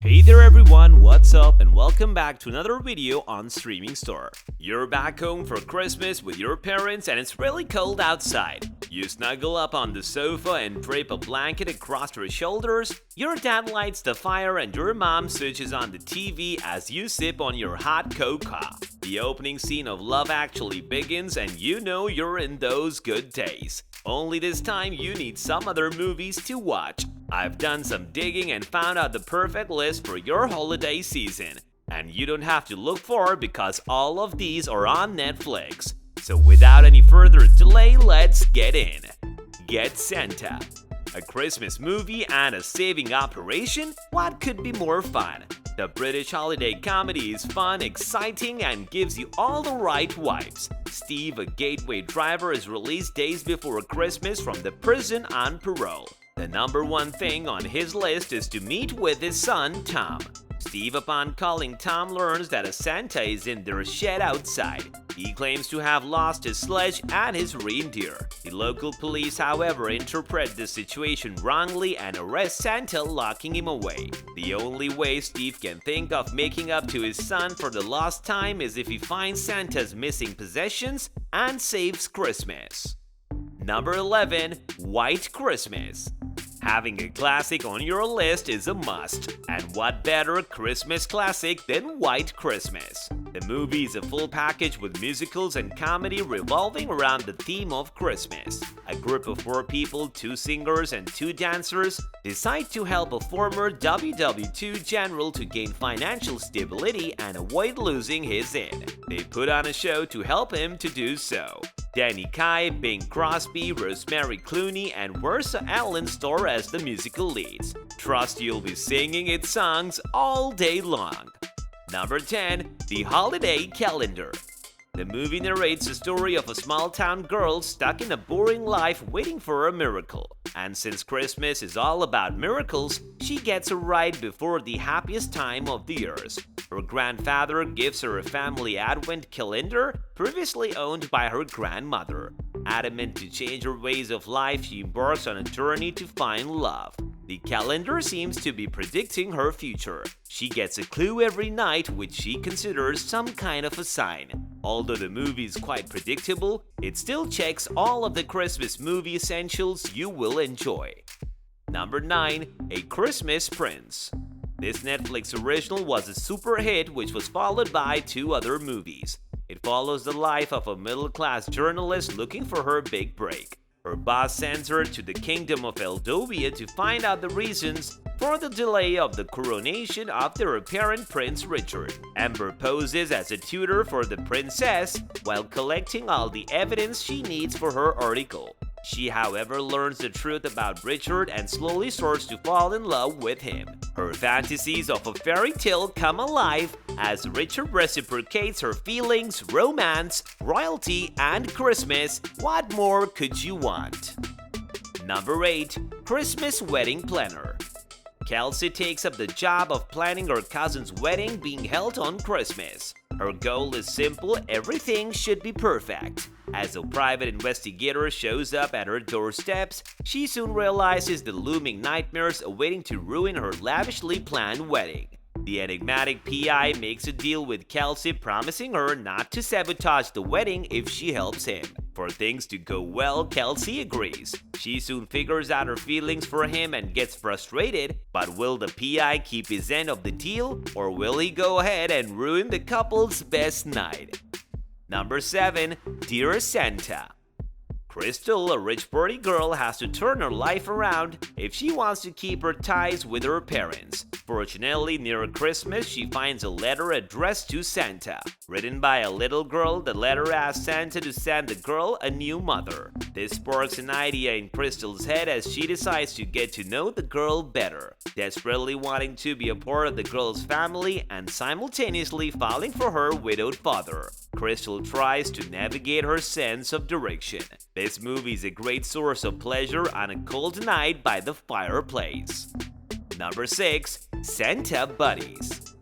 Hey there everyone, what's up and welcome back to another video on Streaming Store. You're back home for Christmas with your parents and it's really cold outside. You snuggle up on the sofa and drape a blanket across your shoulders, your dad lights the fire and your mom switches on the TV as you sip on your hot cocoa. The opening scene of Love Actually begins and you know you're in those good days. Only this time you need some other movies to watch. I've done some digging and found out the perfect list for your holiday season. And you don't have to look far because all of these are on Netflix. So without any further delay, let's get in. Get Santa. A Christmas movie and a saving operation? What could be more fun? The British holiday comedy is fun, exciting, and gives you all the right vibes. Steve, a gateway driver, is released days before Christmas from the prison on parole. The number one thing on his list is to meet with his son, Tom. Steve, upon calling Tom, learns that a Santa is in their shed outside. He claims to have lost his sledge and his reindeer. The local police, however, interpret the situation wrongly and arrest Santa, locking him away. The only way Steve can think of making up to his son for the lost time is if he finds Santa's missing possessions and saves Christmas. Number 11. White Christmas. Having a classic on your list is a must, and what better Christmas classic than White Christmas? The movie is a full package with musicals and comedy revolving around the theme of Christmas. A group of 4 people, 2 singers and 2 dancers, decide to help a former WW2 general to gain financial stability and avoid losing his inn. They put on a show to help him to do so. Danny Kaye, Bing Crosby, Rosemary Clooney, and Versa Allen star as the musical leads. Trust you'll be singing its songs all day long. Number 10. The Holiday Calendar. The movie narrates the story of a small-town girl stuck in a boring life waiting for a miracle. And since Christmas is all about miracles, she gets a ride before the happiest time of the years. Her grandfather gives her a family advent calendar previously owned by her grandmother. Adamant to change her ways of life, she embarks on a journey to find love. The calendar seems to be predicting her future. She gets a clue every night which she considers some kind of a sign. Although the movie is quite predictable, it still checks all of the Christmas movie essentials you will enjoy. Number 9. A Christmas Prince. This Netflix original was a super hit which was followed by 2 other movies. It follows the life of a middle-class journalist looking for her big break. Her boss sends her to the kingdom of Eldovia to find out the reasons for the delay of the coronation of their apparent Prince Richard. Amber poses as a tutor for the princess while collecting all the evidence she needs for her article. She, however, learns the truth about Richard and slowly starts to fall in love with him. Her fantasies of a fairy tale come alive as Richard reciprocates her feelings, romance, royalty, and Christmas. What more could you want? Number 8. Christmas Wedding Planner. Kelsey takes up the job of planning her cousin's wedding being held on Christmas. Her goal is simple: everything should be perfect. As a private investigator shows up at her doorsteps, she soon realizes the looming nightmares awaiting to ruin her lavishly planned wedding. The enigmatic PI makes a deal with Kelsey, promising her not to sabotage the wedding if she helps him. For things to go well, Kelsey agrees. She soon figures out her feelings for him and gets frustrated, but will the PI keep his end of the deal, or will he go ahead and ruin the couple's best night? Number 7. Dear Santa. Crystal, a rich party girl, has to turn her life around if she wants to keep her ties with her parents. Fortunately, near Christmas, she finds a letter addressed to Santa. Written by a little girl, the letter asks Santa to send the girl a new mother. This sparks an idea in Crystal's head as she decides to get to know the girl better, desperately wanting to be a part of the girl's family and simultaneously falling for her widowed father. Crystal tries to navigate her sense of direction. This movie is a great source of pleasure on a cold night by the fireplace. Number 6. Santa Buddies.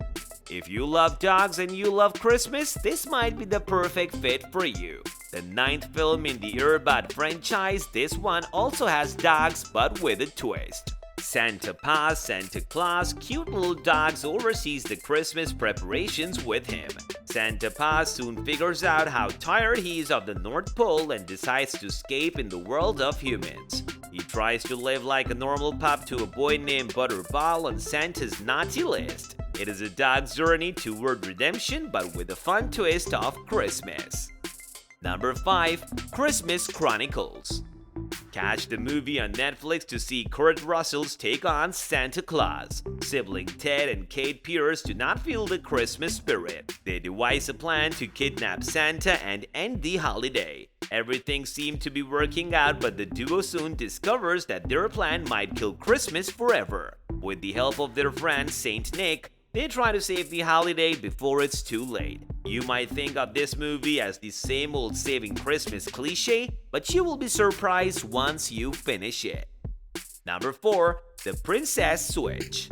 If you love dogs and you love Christmas, this might be the perfect fit for you. The 9th film in the Airbud franchise, this one also has dogs but with a twist. Santa Paws, Santa Claus, cute little dogs oversees the Christmas preparations with him. Santa Paws soon figures out how tired he is of the North Pole and decides to escape in the world of humans. He tries to live like a normal pup to a boy named Butterball on Santa's naughty list. It is a dog's journey toward redemption, but with a fun twist of Christmas. Number 5. Christmas Chronicles. Catch the movie on Netflix to see Kurt Russell's take on Santa Claus. Sibling Ted and Kate Pierce do not feel the Christmas spirit. They devise a plan to kidnap Santa and end the holiday. Everything seemed to be working out, but the duo soon discovers that their plan might kill Christmas forever. With the help of their friend Saint Nick, they try to save the holiday before it's too late. You might think of this movie as the same old saving Christmas cliche, but you will be surprised once you finish it. Number 4. The Princess Switch.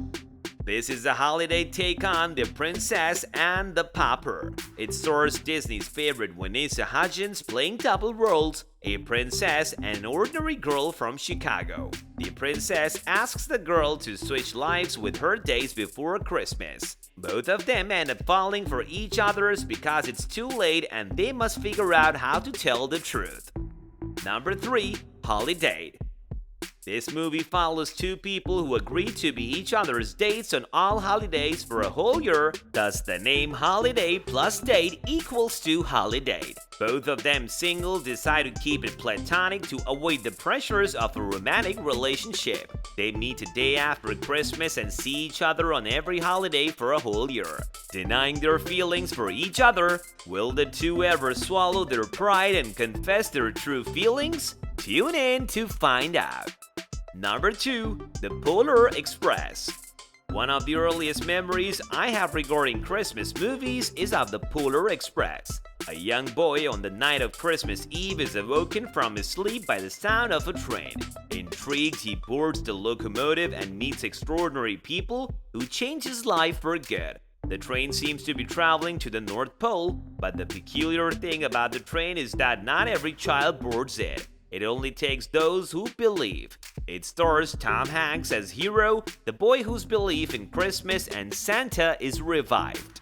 This is a holiday take on The Princess and the Pauper. It stars Disney's favorite Vanessa Hudgens playing double roles, a princess and an ordinary girl from Chicago. The princess asks the girl to switch lives with her days before Christmas. Both of them end up falling for each other's because it's too late and they must figure out how to tell the truth. Number 3. Holiday. This movie follows two people who agree to be each other's dates on all holidays for a whole year, thus the name holiday plus date equals to holiday. Both of them single decide to keep it platonic to avoid the pressures of a romantic relationship. They meet a day after Christmas and see each other on every holiday for a whole year. Denying their feelings for each other, will the two ever swallow their pride and confess their true feelings? Tune in to find out. Number 2. The Polar Express. One of the earliest memories I have regarding Christmas movies is of the Polar Express. A young boy on the night of Christmas Eve is awoken from his sleep by the sound of a train. Intrigued, he boards the locomotive and meets extraordinary people who change his life for good. The train seems to be traveling to the North Pole, but the peculiar thing about the train is that not every child boards it. It only takes those who believe. It stars Tom Hanks as Hero, the boy whose belief in Christmas and Santa is revived.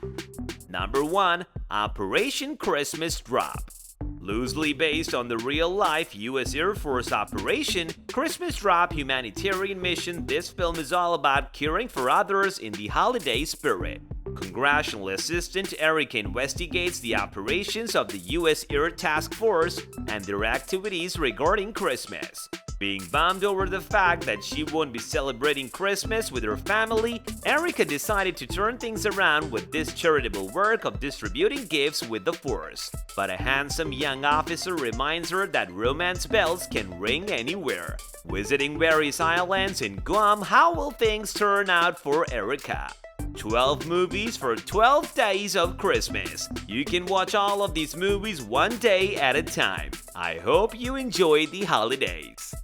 Number 1. Operation Christmas Drop. Loosely based on the real-life U.S. Air Force operation, Christmas Drop humanitarian mission, this film is all about caring for others in the holiday spirit. Congressional Assistant Erica investigates the operations of the U.S. Air Task Force and their activities regarding Christmas. Being bummed over the fact that she won't be celebrating Christmas with her family, Erica decided to turn things around with this charitable work of distributing gifts with the force. But a handsome young officer reminds her that romance bells can ring anywhere. Visiting various islands in Guam, how will things turn out for Erica? 12 movies for 12 days of Christmas. You can watch all of these movies one day at a time. I hope you enjoy the holidays.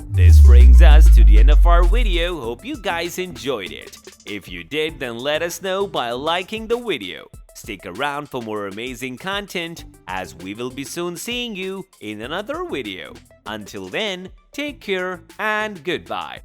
This brings us to the end of our video. Hope you guys enjoyed it. If you did, then let us know by liking the video. Stick around for more amazing content, as we will be soon seeing you in another video. Until then, take care and goodbye.